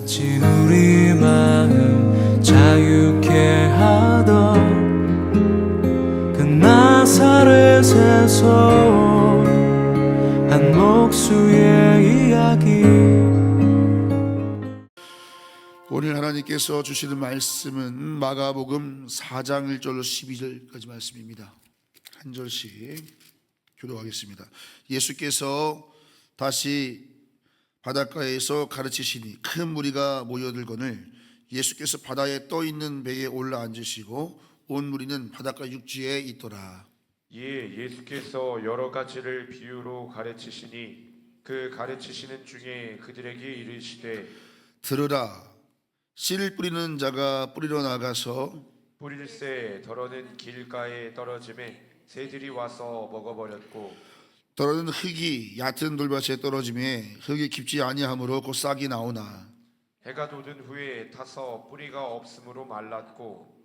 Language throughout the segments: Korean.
같이 우리 마음 자유케 하던 그 나사렛에서 한 목수의 이야기. 오늘 하나님께서 주시는 말씀은 마가복음 4장 1절로 12절까지 말씀입니다. 한 절씩 교독하겠습니다. 예수께서 다시 바닷가에서 가르치시니 큰 무리가 모여들거늘 예수께서 바다에 떠있는 배에 올라 앉으시고 온 무리는 바닷가 육지에 있더라. 예수께서 여러 가지를 비유로 가르치시니 그 가르치시는 중에 그들에게 이르시되 들으라. 씨를 뿌리는 자가 뿌리러 나가서 뿌릴새 더러는 길가에 떨어짐에 새들이 와서 먹어버렸고 더러는 흙이 얕은 돌밭에 떨어짐에 흙이 깊지 아니하므로 곧 싹이 나오나 해가 돋은 후에 타서 뿌리가 없으므로 말랐고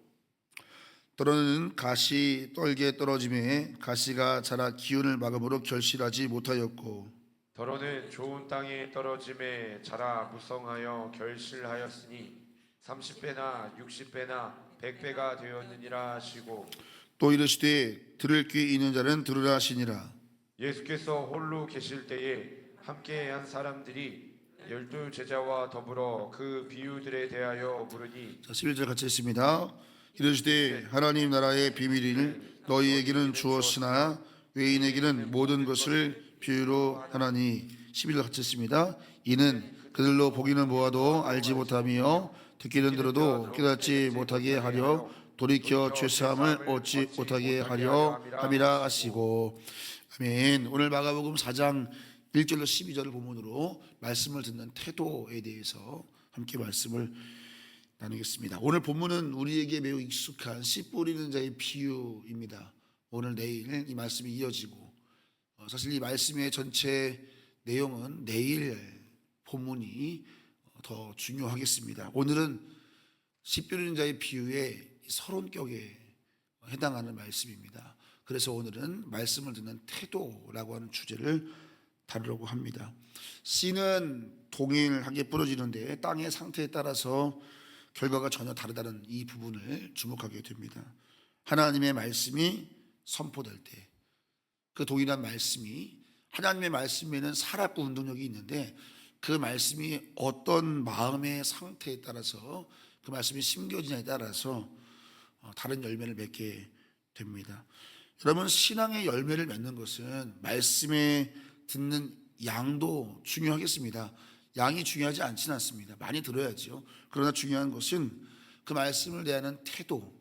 더러는 가시 떨게 떨어짐에 가시가 자라 기운을 막음으로 결실하지 못하였고 더러는 좋은 땅에 떨어짐에 자라 무성하여 결실하였으니 30배나 60배나 100배가 되었느니라 하시고 또 이르시되 들을 귀 있는 자는 들으라 하시니라. 예수께서 홀로 계실 때에 함께 한 사람들이 12 제자와 더불어 그 비유들에 대하여 물으니 11절 같이 읽습니다. 이르시되 하나님 나라의 비밀을 너희에게는 주었으나 외인에게는 모든 것을 비유로 하나니. 11절 같이 읽습니다. 이는 그들로 보기는 보아도 알지 못하며 듣기는 들어도 깨닫지 못하게 하려 돌이켜 죄사함을 얻지 못하게 하려 함이라 하시고. 아멘. 오늘 마가복음 4장 1절로 12절을 본문으로 말씀을 듣는 태도에 대해서 함께 말씀을 나누겠습니다. 오늘 본문은 우리에게 매우 익숙한 씨 뿌리는 자의 비유입니다. 오늘 내일 이 말씀이 이어지고 사실 이 말씀의 전체 내용은 내일 본문이 더 중요하겠습니다. 오늘은 씨 뿌리는 자의 비유의 서론격에 해당하는 말씀입니다. 그래서 오늘은 말씀을 듣는 태도라고 하는 주제를 다루려고 합니다. 씨는 동일하게 뿌려지는데 땅의 상태에 따라서 결과가 전혀 다르다는 이 부분을 주목하게 됩니다. 하나님의 말씀이 선포될 때 그 동일한 말씀이 하나님의 말씀에는 살아있고 운동력이 있는데 그 말씀이 어떤 마음의 상태에 따라서 그 말씀이 심겨지냐에 따라서 다른 열매를 맺게 됩니다. 여러분, 신앙의 열매를 맺는 것은 말씀에 듣는 양도 중요하겠습니다. 양이 중요하지 않지는 않습니다. 많이 들어야죠. 그러나 중요한 것은 그 말씀을 대하는 태도,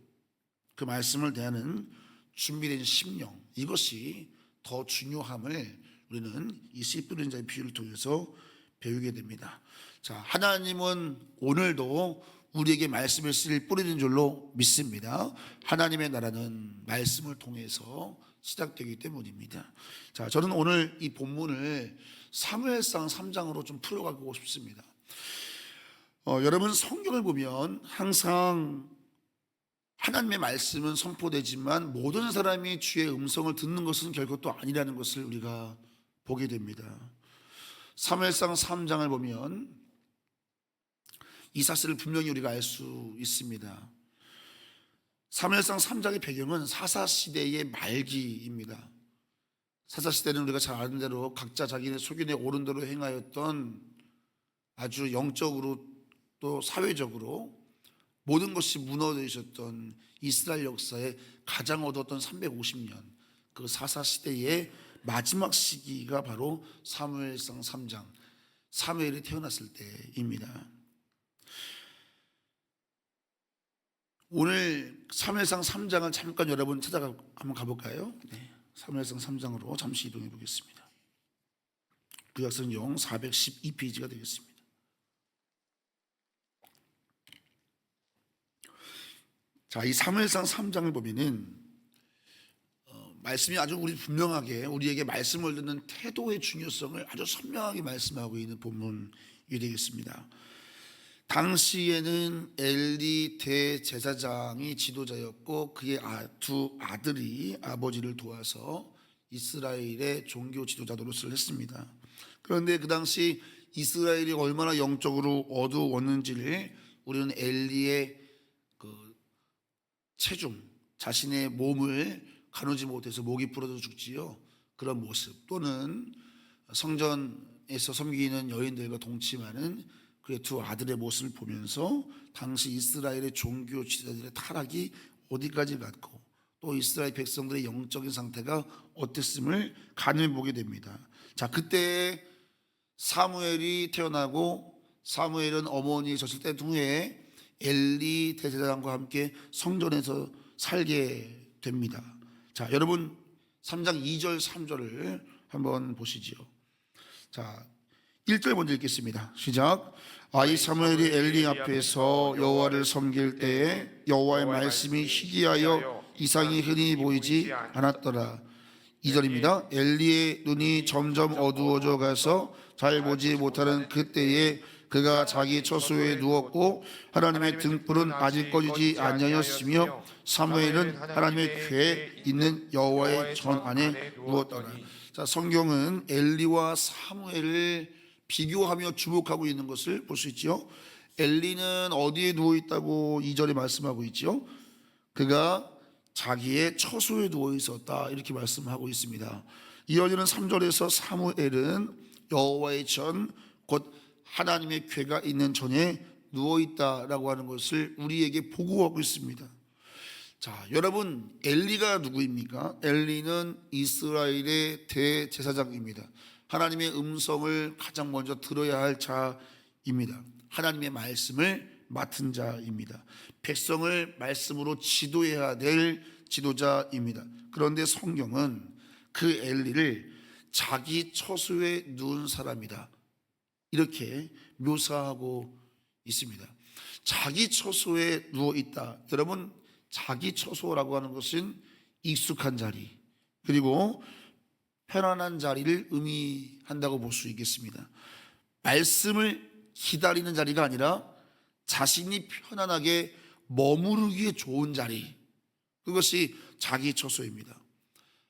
그 말씀을 대하는 준비된 심령, 이것이 더 중요함을 우리는 이 씨 뿌리는 자의 비유를 통해서 배우게 됩니다. 자, 하나님은 오늘도 우리에게 말씀의 씨를 뿌리는 줄로 믿습니다. 하나님의 나라는 말씀을 통해서 시작되기 때문입니다. 자, 저는 오늘 이 본문을 사무엘상 3장으로 좀 풀어가고 싶습니다. 여러분, 성경을 보면 항상 하나님의 말씀은 선포되지만 모든 사람이 주의 음성을 듣는 것은 결코 또 아니라는 것을 우리가 보게 됩니다. 사무엘상 3장을 보면 이 사실을 분명히 우리가 알 수 있습니다. 사무엘상 3장의 배경은 사사시대의 말기입니다. 사사시대는 우리가 잘 아는 대로 각자 자기네 소견에 옳은 대로 행하였던 아주 영적으로 또 사회적으로 모든 것이 무너져 있었던 이스라엘 역사에 가장 어두웠던 350년 그 사사시대의 마지막 시기가 바로 사무엘상 3장, 사무엘이 태어났을 때입니다. 오늘 사무엘상 3장을 잠깐 여러분 한번 가볼까요? 네, 사무엘상 3장으로 잠시 이동해 보겠습니다. 구약성경 412페이지가 되겠습니다. 자, 이 사무엘상 3장을 보면은 말씀이 아주 분명하게 우리에게 말씀을 듣는 태도의 중요성을 아주 선명하게 말씀하고 있는 본문이 되겠습니다. 당시에는 엘리 대제사장이 지도자였고 그의 두 아들이 아버지를 도와서 이스라엘의 종교 지도자 노릇을 했습니다. 그런데 그 당시 이스라엘이 얼마나 영적으로 어두웠는지를 우리는 엘리의 그 체중, 자신의 몸을 가누지 못해서 목이 부러져 죽지요. 그런 모습, 또는 성전에서 섬기는 여인들과 동침하는 그의 두 아들의 모습을 보면서 당시 이스라엘의 종교 지도자들의 타락이 어디까지 갔고 또 이스라엘 백성들의 영적인 상태가 어땠음을 가늠해 보게 됩니다. 자, 그때 사무엘이 태어나고 사무엘은 어머니의 젖을 뗀 후에 엘리 대제사장과 함께 성전에서 살게 됩니다. 자, 여러분 3장 2절 3절을 한번 보시지요. 자, 1절 먼저 읽겠습니다. 시작. 이 사무엘이 엘리 앞에서 여호와를 섬길 때에 여호와의 말씀이 희귀하여 이상이 흔히 보이지 않았더라. 2절입니다. 엘리의 눈이 점점 어두워져 가서 잘 보지 못하는 그때에 그가 자기 처소에 누웠고 하나님의 등불은 아직 꺼지지 아니하였으며 사무엘은 하나님의 궤에 있는 여호와의 전 안에 누웠더라. 자, 성경은 엘리와 사무엘을 비교하며 주목하고 있는 것을 볼 수 있죠. 엘리는 어디에 누워 있다고 2절에 말씀하고 있죠. 그가 자기의 처소에 누워 있었다 이렇게 말씀하고 있습니다. 이어지는 3절에서 사무엘은 여호와의 전, 곧 하나님의 궤가 있는 전에 누워 있다라고 하는 것을 우리에게 보고하고 있습니다. 자, 여러분, 엘리가 누구입니까? 엘리는 이스라엘의 대제사장입니다. 하나님의 음성을 가장 먼저 들어야 할 자입니다. 하나님의 말씀을 맡은 자입니다. 백성을 말씀으로 지도해야 될 지도자입니다. 그런데 성경은 그 엘리를 자기 처소에 누운 사람이다 이렇게 묘사하고 있습니다. 자기 처소에 누워 있다. 여러분, 자기 처소라고 하는 것은 익숙한 자리, 그리고 편안한 자리를 의미한다고 볼 수 있겠습니다. 말씀을 기다리는 자리가 아니라 자신이 편안하게 머무르기에 좋은 자리, 그것이 자기 처소입니다.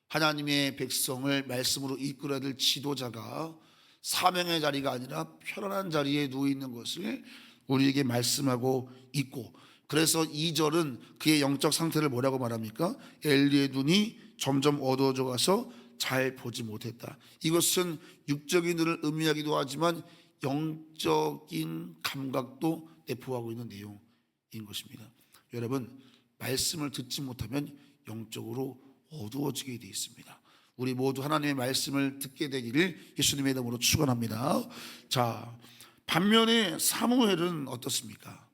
하나님의 백성을 말씀으로 이끌어야 될 지도자가 사명의 자리가 아니라 편안한 자리에 누워 있는 것을 우리에게 말씀하고 있고, 그래서 2절은 그의 영적 상태를 뭐라고 말합니까? 엘리의 눈이 점점 어두워져 가서 잘 보지 못했다. 이것은 육적인 눈을 의미하기도 하지만 영적인 감각도 내포하고 있는 내용인 것입니다. 여러분, 말씀을 듣지 못하면 영적으로 어두워지게 되어 있습니다. 우리 모두 하나님의 말씀을 듣게 되기를 예수님의 이름으로 축원합니다. 자, 반면에 사무엘은 어떻습니까?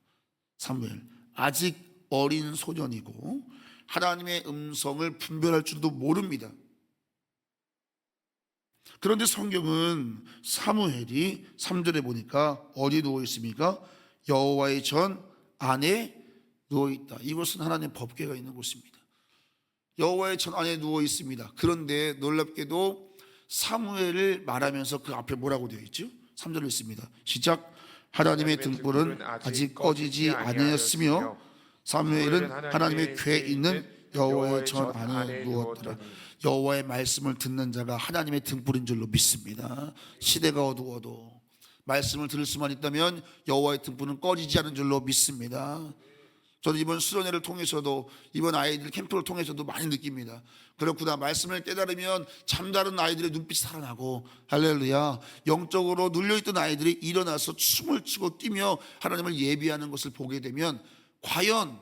사무엘 아직 어린 소년이고 하나님의 음성을 분별할 줄도 모릅니다. 그런데 성경은 사무엘이 3절에 보니까 어디 누워 있습니까? 여호와의 전 안에 누워 있다. 이것은 하나님의 법궤가 있는 곳입니다. 여호와의 전 안에 누워 있습니다. 그런데 놀랍게도 사무엘을 말하면서 그 앞에 뭐라고 되어 있죠? 3절에 있습니다. 시작. 하나님의 등불은 아직 꺼지지 아니하였으며 사무엘은 하나님의 궤에 있는 여호와의 전 안에 누웠더라. 여호와의 말씀을 듣는 자가 하나님의 등불인 줄로 믿습니다. 시대가 어두워도 말씀을 들을 수만 있다면 여호와의 등불은 꺼지지 않은 줄로 믿습니다. 저는 이번 수련회를 통해서도, 이번 아이들 캠프를 통해서도 많이 느낍니다. 그렇구나, 말씀을 깨달으면 잠자는 아이들의 눈빛이 살아나고, 할렐루야, 영적으로 눌려있던 아이들이 일어나서 춤을 추고 뛰며 하나님을 예비하는 것을 보게 되면 과연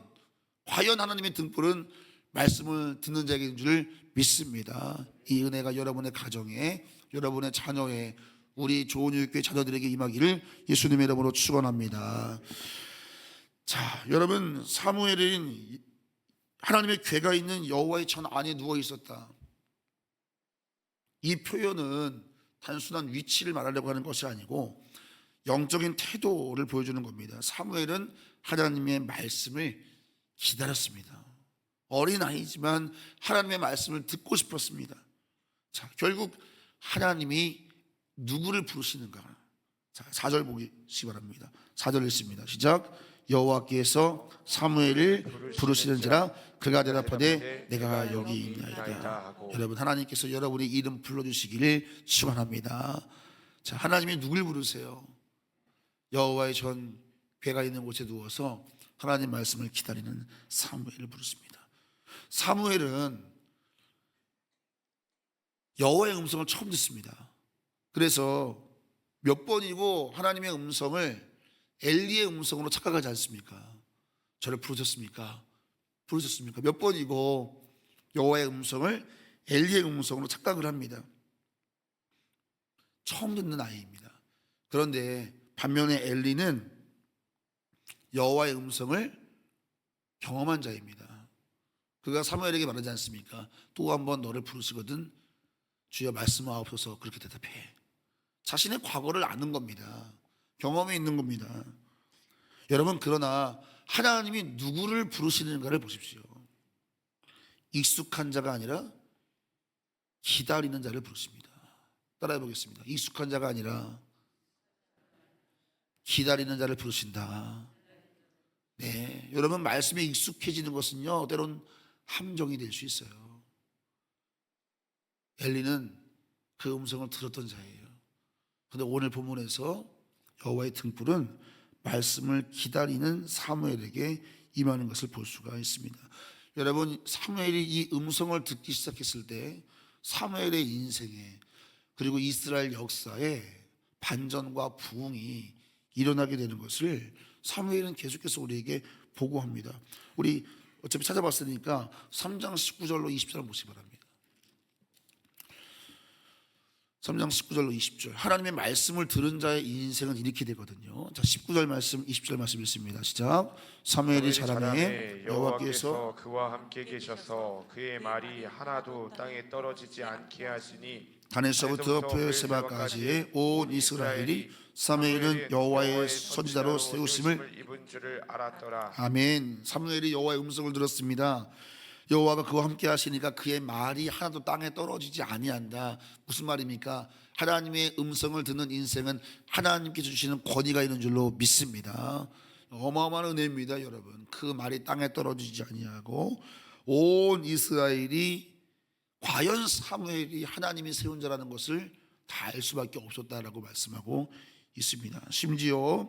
하나님의 등불은 말씀을 듣는 자에게인 줄 믿습니다. 이 은혜가 여러분의 가정에, 여러분의 자녀에, 우리 좋은 교회 자녀들에게 임하기를 예수님의 이름으로 축원합니다. 자, 여러분, 사무엘은 하나님의 궤가 있는 여호와의 전 안에 누워 있었다. 이 표현은 단순한 위치를 말하려고 하는 것이 아니고 영적인 태도를 보여주는 겁니다. 사무엘은 하나님의 말씀을 기다렸습니다. 어린아이지만 하나님의 말씀을 듣고 싶었습니다. 자, 결국 하나님이 누구를 부르시는가? 자, 4절 보시기 바랍니다. 4절 읽습니다. 시작. 여호와께서 사무엘을 부르시는지라 그가 대답하되 내가 여기 있나이다. 여러분, 하나님께서 여러분의 이름 불러주시기를 축원합니다. 자, 하나님이 누굴 부르세요? 여호와의 전 궤가 있는 곳에 누워서 하나님 말씀을 기다리는 사무엘을 부르십니다. 사무엘은 여호와의 음성을 처음 듣습니다. 그래서 몇 번이고 하나님의 음성을 엘리의 음성으로 착각하지 않습니까? 저를 부르셨습니까? 부르셨습니까? 몇 번이고 여호와의 음성을 엘리의 음성으로 착각을 합니다. 처음 듣는 아이입니다. 그런데 반면에 엘리는 여호와의 음성을 경험한 자입니다. 그가 사무엘에게 말하지 않습니까? 또 한 번 너를 부르시거든 주여 말씀하옵소서 그렇게 대답해. 자신의 과거를 아는 겁니다. 경험이 있는 겁니다. 여러분, 그러나 하나님이 누구를 부르시는가를 보십시오. 익숙한 자가 아니라 기다리는 자를 부르십니다. 따라해 보겠습니다. 익숙한 자가 아니라 기다리는 자를 부르신다. 네, 여러분, 말씀에 익숙해지는 것은요 때론 함정이 될 수 있어요. 엘리는 그 음성을 들었던 자예요. 그런데 오늘 본문에서 여호와의 등불은 말씀을 기다리는 사무엘에게 임하는 것을 볼 수가 있습니다. 여러분, 사무엘이 이 음성을 듣기 시작했을 때 사무엘의 인생에 그리고 이스라엘 역사에 반전과 부흥이 일어나게 되는 것을 사무엘은 계속해서 우리에게 보고합니다. 우리 어차피 찾아봤으니까 3장 19절로 20절 보시기 바랍니다. 3장 19절로 20절. 하나님의 말씀을 들은 자의 인생은 이렇게 되거든요. 자, 19절 말씀, 20절 말씀 읽습니다. 시작. 사무엘이 자라매 여호와께서 그와 함께 계셔서 그의 말이 하나도 땅에 떨어지지 않게 하시니 다네서부터 브엘세바까지의 온 이스라엘이 사무엘은 여호와의 선지자로 세우심을 입은 줄을 알았더라. 아멘. 사무엘이 여호와의 음성을 들었습니다. 여호와가 그와 함께 하시니까 그의 말이 하나도 땅에 떨어지지 아니한다. 무슨 말입니까? 하나님의 음성을 듣는 인생은 하나님께 주시는 권위가 있는 줄로 믿습니다. 어마어마한 은혜입니다, 여러분. 그 말이 땅에 떨어지지 아니하고 온 이스라엘이 과연 사무엘이 하나님이 세운 자라는 것을 다 알 수밖에 없었다라고 말씀하고 있습니다. 심지어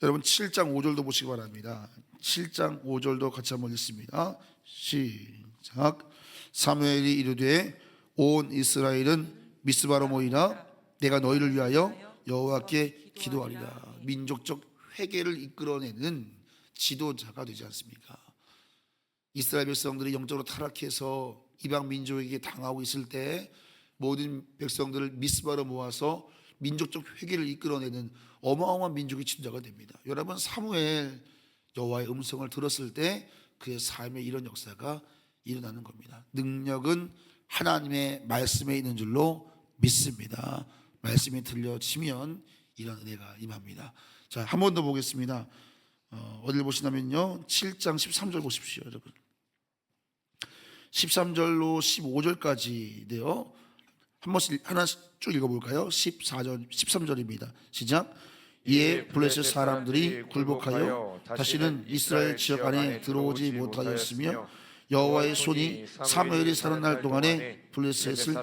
여러분 7장 5절도 보시기 바랍니다. 7장 5절도 같이 한번 읽습니다. 시작. 사무엘이 이르되 온 이스라엘은 미스바로 모이라 내가 너희를 위하여 여호와께 기도하리라. 민족적 회개를 이끌어내는 지도자가 되지 않습니까? 이스라엘 백성들이 영적으로 타락해서 이방 민족에게 당하고 있을 때 모든 백성들을 미스바로 모아서 민족적 회개를 이끌어내는 어마어마한 민족의 지도자가 됩니다. 여러분, 사무엘 여호와의 음성을 들었을 때 그의 삶에 이런 역사가 일어나는 겁니다. 능력은 하나님의 말씀에 있는 줄로 믿습니다. 말씀이 들려지면 이런 은혜가 임합니다. 자, 한 번 더 보겠습니다. 어디를 보시냐면요 7장 13절 보십시오, 여러분. 13절로 15절까지인데요. 한 번씩 하나씩 쭉 읽어볼까요? 14절, 13절입니다. 시작. 이에 블레셋 사람들이 굴복하여 다시는 이스라엘 지역 안에 들어오지 못하였으며 여호와의 손이 사무엘이 사는 날 동안에 블레셋을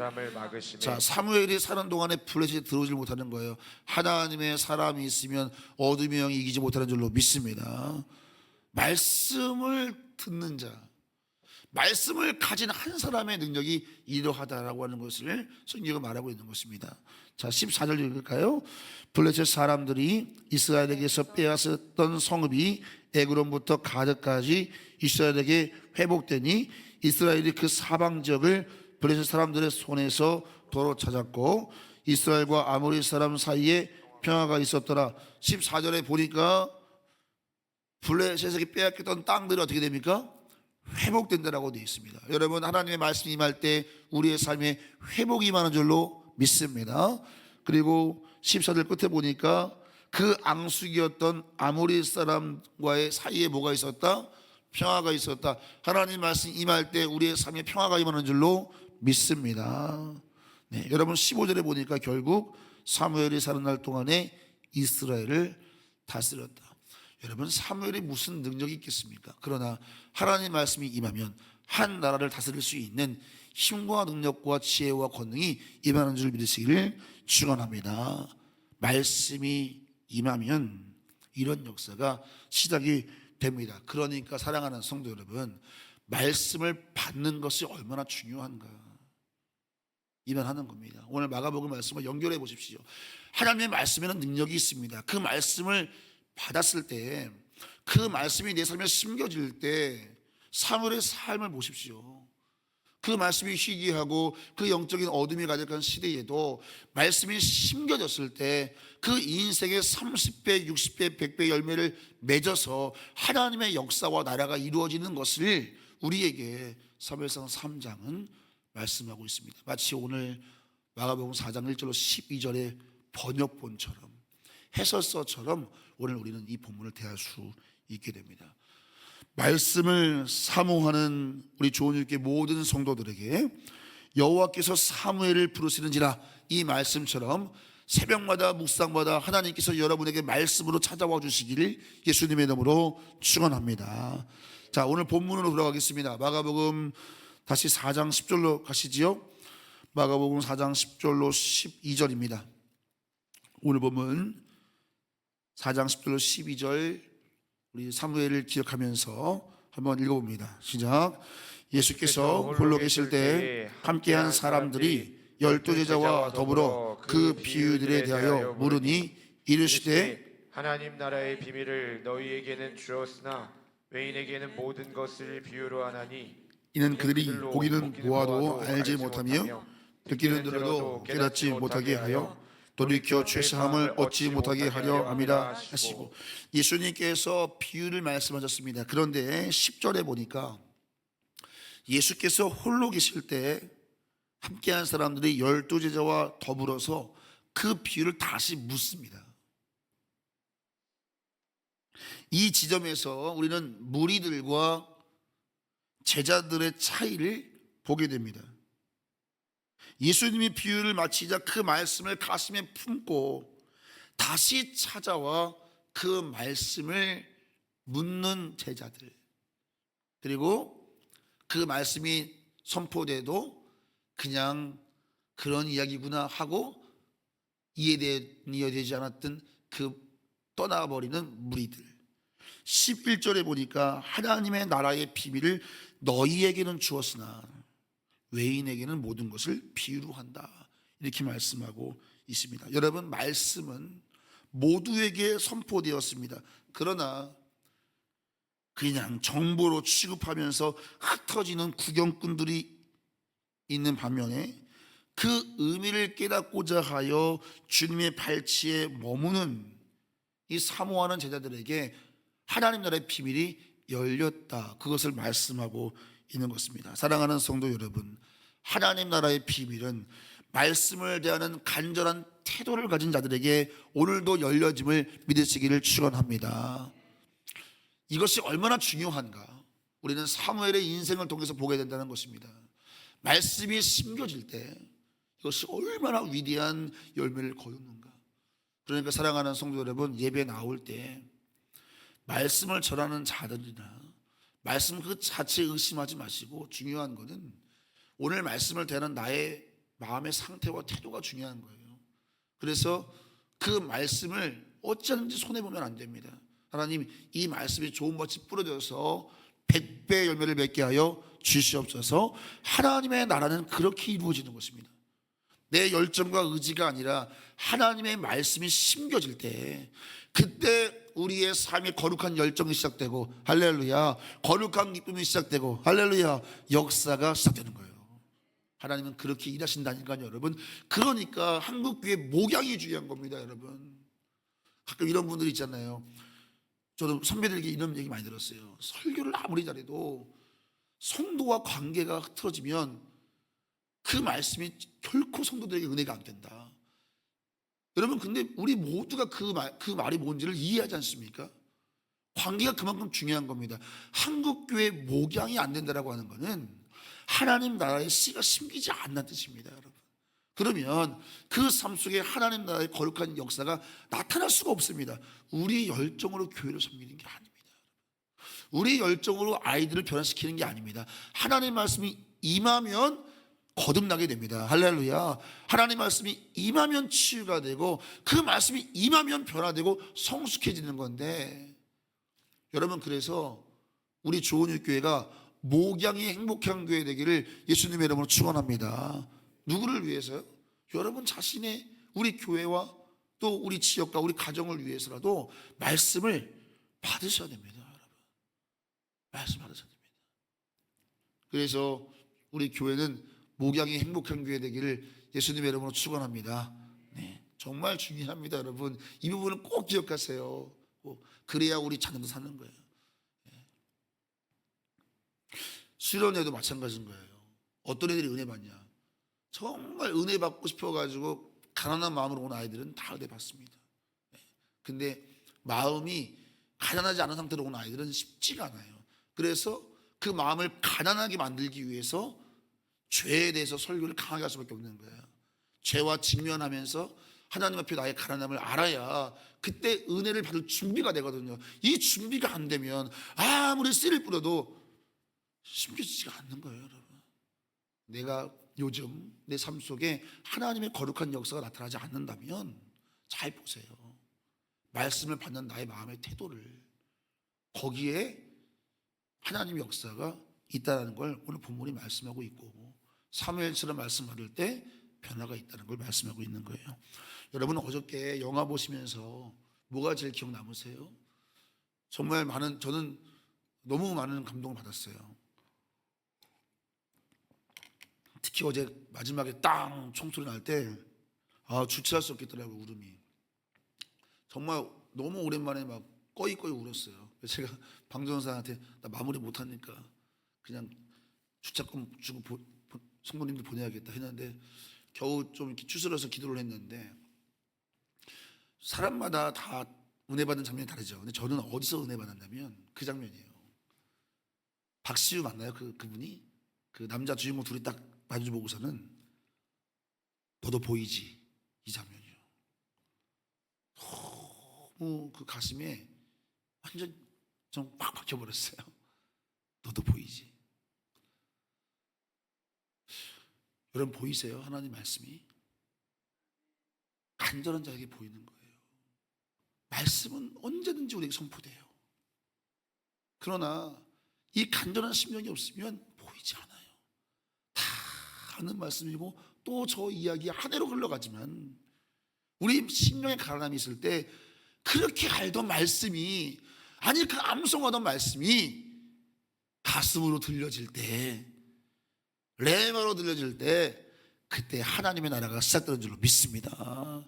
자, 사무엘이 사는 동안에 블레셋이 들어오지 못하는 거예요. 하나님의 사람이 있으면 어둠의 영이 이기지 못하는 줄로 믿습니다. 말씀을 듣는 자, 말씀을 가진 한 사람의 능력이 이러하다라고 하는 것을 성경이 말하고 있는 것입니다. 자, 14절 읽을까요? 블레셋 사람들이 이스라엘에게서 빼앗았던 성읍이 에그론부터 가드까지 이스라엘에게 회복되니 이스라엘이 그 사방 지역을 블레셋 사람들의 손에서 도로 찾았고 이스라엘과 아모리 사람 사이에 평화가 있었더라. 14절에 보니까 블레셋에게 빼앗겼던 땅들이 어떻게 됩니까? 회복된다라고 되어 있습니다. 여러분, 하나님의 말씀이 임할 때 우리의 삶에 회복이 임하는 줄로 믿습니다. 그리고 14절 끝에 보니까 그 앙숙이었던 아모리 사람과의 사이에 뭐가 있었다? 평화가 있었다. 하나님 말씀 임할 때 우리의 삶에 평화가 임하는 줄로 믿습니다. 네, 여러분 15절에 보니까 결국 사무엘이 사는 날 동안에 이스라엘을 다스렸다. 여러분, 사무엘이 무슨 능력이 있겠습니까? 그러나 하나님 말씀이 임하면 한 나라를 다스릴 수 있는 힘과 능력과 지혜와 권능이 임하는 줄 믿으시기를 축원합니다. 말씀이 임하면 이런 역사가 시작이 됩니다. 그러니까 사랑하는 성도 여러분, 말씀을 받는 것이 얼마나 중요한가 이만하는 겁니다. 오늘 마가복음 말씀을 연결해 보십시오. 하나님의 말씀에는 능력이 있습니다. 그 말씀을 받았을 때, 그 말씀이 내 삶에 심겨질 때 사물의 삶을 보십시오. 그 말씀이 희귀하고 그 영적인 어둠이 가득한 시대에도 말씀이 심겨졌을 때 그 인생의 30배, 60배, 100배 열매를 맺어서 하나님의 역사와 나라가 이루어지는 것을 우리에게 사무엘상 3장은 말씀하고 있습니다. 마치 오늘 마가복음 4장 1절로 12절의 번역본처럼, 해설서처럼 오늘 우리는 이 본문을 대할 수 있게 됩니다. 말씀을 사모하는 우리 조은유교회 모든 성도들에게 여호와께서 사무엘을 부르시는지라, 이 말씀처럼 새벽마다 묵상마다 하나님께서 여러분에게 말씀으로 찾아와 주시기를 예수님의 이름으로 축원합니다. 자, 오늘 본문으로 돌아가겠습니다. 마가복음 다시 4장 10절로 가시지요. 마가복음 4장 10절로 12절입니다. 오늘 본문 4장 10절로 12절 우리 사무엘을 기억하면서 한번 읽어봅니다. 시작. 예수께서 홀로 계실 때 함께한 사람들이 12제자와 더불어 그 비유들에 대하여 물으니 이르시되, 하나님 나라의 비밀을 너희에게는 주었으나 외인에게는 모든 것을 비유로 하나니 이는 그들이 보기는 보아도 알지 못하며 듣기는 들어도 깨닫지 못하게 하여 돌이켜 죄사함을 얻지 못하게 하려 함이라 하시고, 예수님께서 비유를 말씀하셨습니다. 그런데 10절에 보니까 예수께서 홀로 계실 때 함께한 사람들이 12제자와 더불어서 그 비유를 다시 묻습니다. 이 지점에서 우리는 무리들과 제자들의 차이를 보게 됩니다. 예수님이 비유를 마치자 그 말씀을 가슴에 품고 다시 찾아와 그 말씀을 묻는 제자들, 그리고 그 말씀이 선포돼도 그냥 그런 이야기구나 하고 이해되지 않았던 그 떠나버리는 무리들. 11절에 보니까 하나님의 나라의 비밀을 너희에게는 주었으나 외인에게는 모든 것을 비유로 한다, 이렇게 말씀하고 있습니다. 여러분, 말씀은 모두에게 선포되었습니다. 그러나 그냥 정보로 취급하면서 흩어지는 구경꾼들이 있는 반면에 그 의미를 깨닫고자 하여 주님의 발치에 머무는 이 사모하는 제자들에게 하나님 나라의 비밀이 열렸다, 그것을 말씀하고 있는 것입니다. 사랑하는 성도 여러분, 하나님 나라의 비밀은 말씀을 대하는 간절한 태도를 가진 자들에게 오늘도 열려짐을 믿으시기를 축원합니다. 이것이 얼마나 중요한가 우리는 사무엘의 인생을 통해서 보게 된다는 것입니다. 말씀이 심겨질 때 이것이 얼마나 위대한 열매를 거두는가. 그러니까 사랑하는 성도 여러분, 예배 나올 때 말씀을 전하는 자들이나 말씀 그 자체에 의심하지 마시고, 중요한 것은 오늘 말씀을 대하는 나의 마음의 상태와 태도가 중요한 거예요. 그래서 그 말씀을 어찌하든지 손해보면 안 됩니다. 하나님, 이 말씀이 좋은 밭이 뿌려져서 100배 열매를 맺게 하여 주시옵소서. 하나님의 나라는 그렇게 이루어지는 것입니다. 내 열정과 의지가 아니라 하나님의 말씀이 심겨질 때, 그때 우리의 삶의 거룩한 열정이 시작되고, 할렐루야, 거룩한 기쁨이 시작되고, 할렐루야, 역사가 시작되는 거예요. 하나님은 그렇게 일하신다니까요, 여러분. 그러니까 한국교회 목양이 중요한 겁니다, 여러분. 가끔 이런 분들이 있잖아요. 저도 선배들에게 이런 얘기 많이 들었어요. 설교를 아무리 잘해도 성도와 관계가 흐트러지면 그 말씀이 결코 성도들에게 은혜가 안 된다. 여러분, 근데 우리 모두가 그 말이 뭔지를 이해하지 않습니까? 관계가 그만큼 중요한 겁니다. 한국교회 목양이 안 된다라고 하는 것은 하나님 나라의 씨가 심기지 않는 뜻입니다, 여러분. 그러면 그 삶 속에 하나님 나라의 거룩한 역사가 나타날 수가 없습니다. 우리의 열정으로 교회를 섬기는 게 아닙니다. 우리 열정으로 아이들을 변화시키는 게 아닙니다. 하나님 말씀이 임하면 거듭나게 됩니다. 할렐루야. 하나님 말씀이 임하면 치유가 되고 그 말씀이 임하면 변화되고 성숙해지는 건데, 여러분, 그래서 우리 조은육교회가 목양이 행복한 교회 되기를 예수님의 이름으로 축원합니다. 누구를 위해서요? 여러분 자신의, 우리 교회와 또 우리 지역과 우리 가정을 위해서라도 말씀을 받으셔야 됩니다. 여러분, 말씀 받으셔야 됩니다. 그래서 우리 교회는 목양이 행복한 교회 되기를 예수님의 이름으로 축원합니다. 네, 정말 중요합니다. 여러분, 이 부분은 꼭 기억하세요. 그래야 우리 자녀도 사는 거예요. 수련회도 마찬가지인 거예요. 어떤 애들이 은혜 받냐? 정말 은혜 받고 싶어가지고 가난한 마음으로 온 아이들은 다 은혜 받습니다. 근데 마음이 가난하지 않은 상태로 온 아이들은 쉽지가 않아요. 그래서 그 마음을 가난하게 만들기 위해서 죄에 대해서 설교를 강하게 할 수밖에 없는 거예요. 죄와 직면하면서 하나님 앞에 나의 가난함을 알아야 그때 은혜를 받을 준비가 되거든요. 이 준비가 안 되면 아무리 씨를 뿌려도 심겨지지가 않는 거예요. 여러분, 내가 요즘 내 삶 속에 하나님의 거룩한 역사가 나타나지 않는다면 잘 보세요. 말씀을 받는 나의 마음의 태도를, 거기에 하나님의 역사가 있다는 걸 오늘 본문이 말씀하고 있고, 사무엘처럼 말씀 받을 때 변화가 있다는 걸 말씀하고 있는 거예요. 여러분, 어저께 영화 보시면서 뭐가 제일 기억 남으세요? 정말 저는 너무 많은 감동을 받았어요. 특히 어제 마지막에 땅 총소리 날 때 주체할 수 없겠더라고요. 울음이 정말 너무 오랜만에 막 꺼이꺼이 울었어요. 제가 방전사한테 나 마무리 못하니까 그냥 주차권 주고 성도님들 보내야겠다 했는데 겨우 좀 이렇게 추스려서 기도를 했는데, 사람마다 다 은혜 받는 장면이 다르죠. 근데 저는 어디서 은혜 받았냐면 그 장면이에요. 박시우 맞나요? 그분이 그 남자 주인공 둘이 딱 마주 보고서는 너도 보이지, 이 장면이요. 너무 그 가슴에 완전 좀 팍 박혀버렸어요. 너도 보이지. 여러분 보이세요? 하나님 말씀이 간절한 자에게 보이는 거예요. 말씀은 언제든지 우리에게 선포돼요. 그러나 이 간절한 심령이 없으면 보이지 않아요. 다 아는 말씀이고 또 저 이야기 한 해로 흘러가지만 우리 심령에 가난함이 있을 때 그렇게 알던 말씀이, 아니 그 암송하던 말씀이 가슴으로 들려질 때, 레마로 들려질 때, 그때 하나님의 나라가 시작되는 줄로 믿습니다.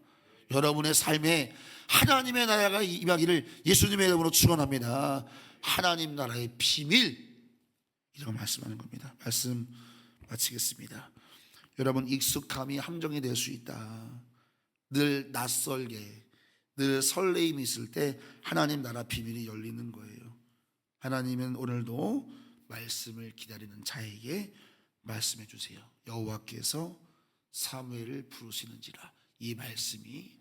여러분의 삶에 하나님의 나라가 임하기를 예수님의 이름으로 축원합니다. 하나님 나라의 비밀, 이런 말씀하는 겁니다. 말씀 마치겠습니다. 여러분, 익숙함이 함정이 될 수 있다. 늘 낯설게, 늘 설레임이 있을 때 하나님 나라 비밀이 열리는 거예요. 하나님은 오늘도 말씀을 기다리는 자에게 말씀해 주세요. 여호와께서 사무엘을 부르시는지라. 이 말씀이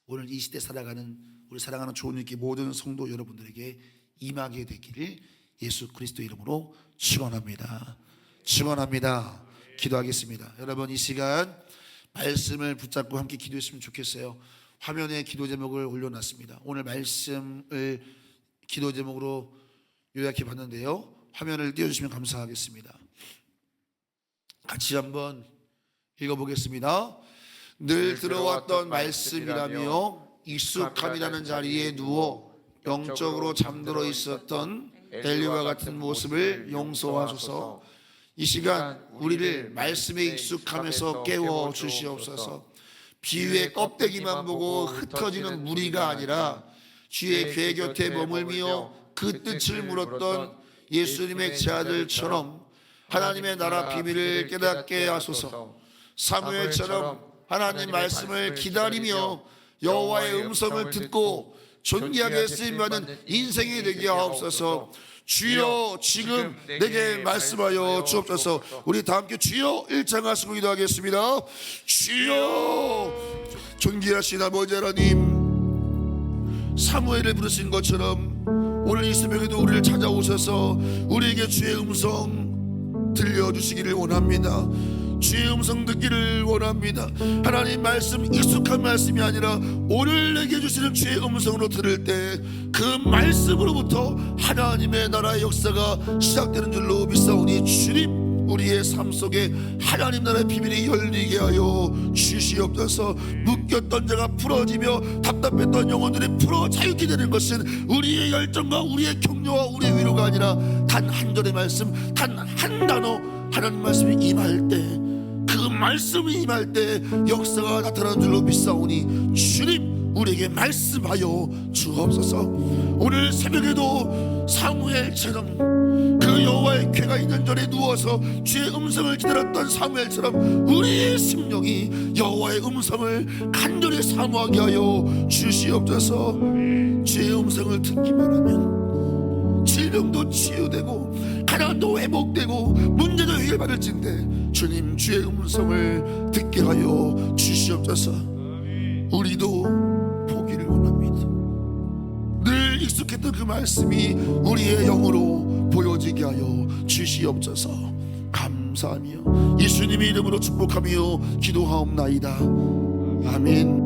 오늘 이 시대 살아가는 우리 사랑하는 조은익기 모든 성도 여러분들에게 임하게 되기를 예수 그리스도 이름으로 축원합니다. 축원합니다. 기도하겠습니다. 여러분, 이 시간 말씀을 붙잡고 함께 기도했으면 좋겠어요. 화면에 기도 제목을 올려놨습니다. 오늘 말씀을 기도 제목으로 요약해 봤는데요, 화면을 띄워주시면 감사하겠습니다. 같이 한번 읽어보겠습니다. 늘 들어왔던 말씀이라며 익숙함이라는 자리에 누워 영적으로 잠들어 있었던 엘리와 같은 모습을 용서하소서. 이 시간 우리를 말씀에 익숙함에서 깨워 주시옵소서. 비유의 껍데기만 보고 흩어지는 무리가 아니라 주의 궤 곁에 머물며 그 뜻을 물었던 예수님의 제자들처럼 하나님의 나라 비밀을 깨닫게 하소서. 사무엘처럼 하나님 말씀을 기다리며 여호와의 음성을 듣고 존귀하게 쓰임받는 인생이 되게 하옵소서. 주여, 지금 내게 말씀하여 주옵소서. 우리 다 함께 주여 일창하시고 기도하겠습니다. 주여, 존귀하신 아버지 하나님, 사무엘을 부르신 것처럼 오늘 이 새벽에도 우리를 찾아오셔서 우리에게 주의 음성 들려주시기를 원합니다. 주의 음성 듣기를 원합니다. 하나님 말씀, 익숙한 말씀이 아니라 오늘 내게 주시는 주의 음성으로 들을 때 그 말씀으로부터 하나님의 나라의 역사가 시작되는 줄로 믿사오니 주님, 우리의 삶 속에 하나님 나라의 비밀이 열리게 하여 주시옵소서. 묶였던 자가 풀어지며 답답했던 영혼들이 풀어 자유케 되는 것은 우리의 열정과 우리의 격려와 우리의 위로가 아니라 단 한 절의 말씀, 단 한 단어 하나님 말씀이 임할 때, 그 말씀이 임할 때 역사가 나타나는 줄로 믿사오니 주님, 우리에게 말씀하여 주옵소서. 오늘 새벽에도 사무엘처럼 그 여호와의 궤가 있는 전에 누워서 주의 음성을 기다렸던 사무엘처럼 우리의 심령이 여호와의 음성을 간절히 사모하게 하여 주시옵소서. 주의 음성을 듣기만 하면 질병도 치유되고 가난도 회복되고 문제도 해결받을진데 주님, 주의 음성을 듣게 하여 주시옵소서. 우리도 보기를 원합니다. 늘 익숙했던 그 말씀이 우리의 영으로 보여지게 하여 주시옵소서. 감사하며 예수님의 이름으로 축복하며 기도하옵나이다. 아멘.